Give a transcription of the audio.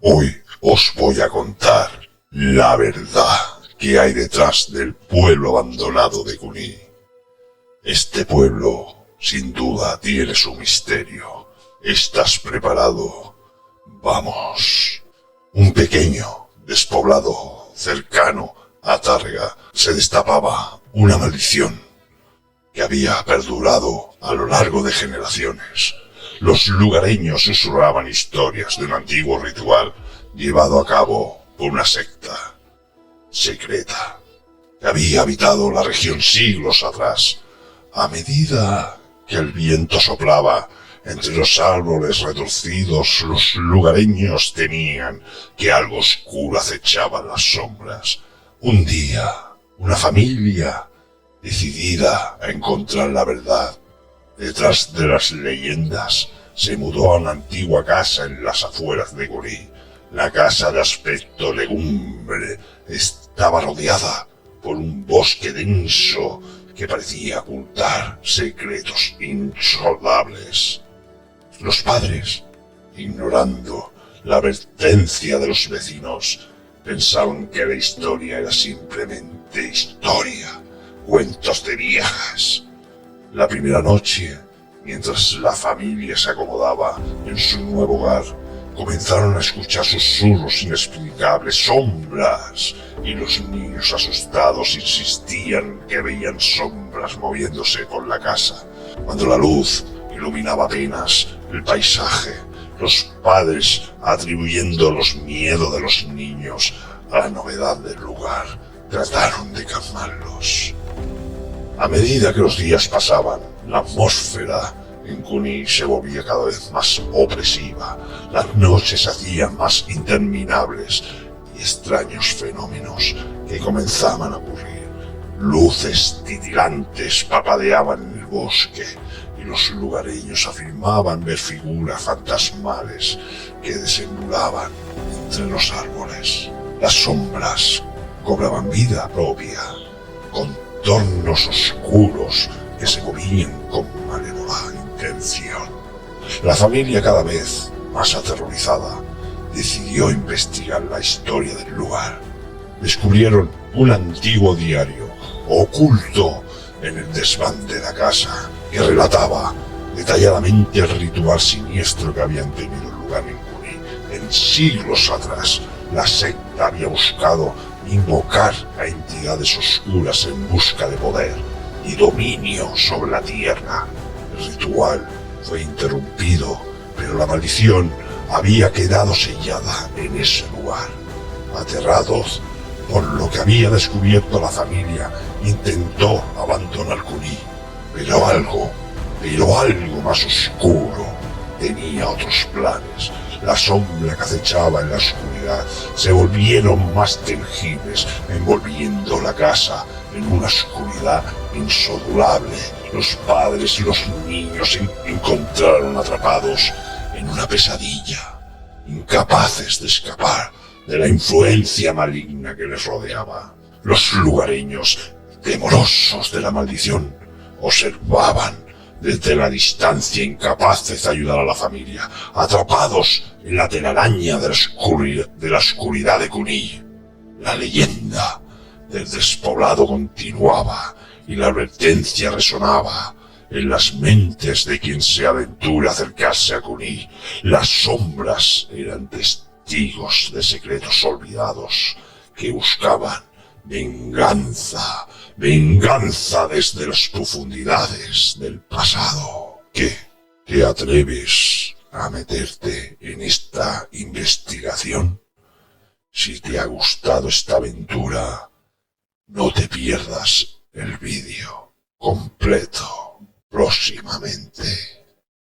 Hoy os voy a contar la verdad que hay detrás del pueblo abandonado de Cuní. Este pueblo, sin duda, tiene su misterio. ¿Estás preparado? Vamos. Un pequeño, despoblado, cercano a Tárrega, se destapaba una maldición que había perdurado a lo largo de generaciones. Los lugareños susurraban historias de un antiguo ritual llevado a cabo por una secta secreta que había habitado la región siglos atrás. A medida que el viento soplaba entre los árboles retorcidos, los lugareños temían que algo oscuro acechaba en las sombras. Un día, una familia, decidida a encontrar la verdad detrás de las leyendas, se mudó a una antigua casa en las afueras de Cuní. La casa, de aspecto legumbre, estaba rodeada por un bosque denso que parecía ocultar secretos insondables. Los padres, ignorando la advertencia de los vecinos, pensaban que la historia era simplemente historia, cuentos de viejas. La primera noche, mientras la familia se acomodaba en su nuevo hogar, comenzaron a escuchar susurros inexplicables, sombras, y los niños asustados insistían que veían sombras moviéndose por la casa. Cuando la luz iluminaba apenas el paisaje, los padres, atribuyendo los miedos de los niños a la novedad del lugar, trataron de calmarlos. A medida que los días pasaban, la atmósfera en Cuní se volvía cada vez más opresiva. Las noches se hacían más interminables y extraños fenómenos que comenzaban a ocurrir. Luces titilantes parpadeaban en el bosque y los lugareños afirmaban ver figuras fantasmales que deambulaban entre los árboles. Las sombras cobraban vida propia, contornos oscuros que se movían con malévola intención. La familia, cada vez más aterrorizada, decidió investigar la historia del lugar. Descubrieron un antiguo diario oculto en el desván de la casa que relataba detalladamente el ritual siniestro que habían tenido lugar en Cuní. En siglos atrás, la secta había buscado invocar a entidades oscuras en busca de poder y dominio sobre la tierra. El ritual fue interrumpido, pero la maldición había quedado sellada en ese lugar. Aterrados por lo que había descubierto, la familia intentó abandonar Cuní, pero algo más oscuro tenía otros planes. La sombra que acechaba en la oscuridad se volvieron más tangibles, envolviendo la casa en una oscuridad insondable. Los padres y los niños se encontraron atrapados en una pesadilla, incapaces de escapar de la influencia maligna que les rodeaba. Los lugareños, temerosos de la maldición, observaban desde la distancia, incapaces de ayudar a la familia, atrapados en la telaraña de la oscuridad de Cuní. La leyenda del despoblado continuaba y la advertencia resonaba en las mentes de quien se aventura a acercarse a Cuní. Las sombras eran testigos de secretos olvidados que buscaban venganza desde las profundidades del pasado. ¿Qué? ¿Te atreves a meterte en esta investigación? Si te ha gustado esta aventura, no te pierdas el vídeo completo próximamente.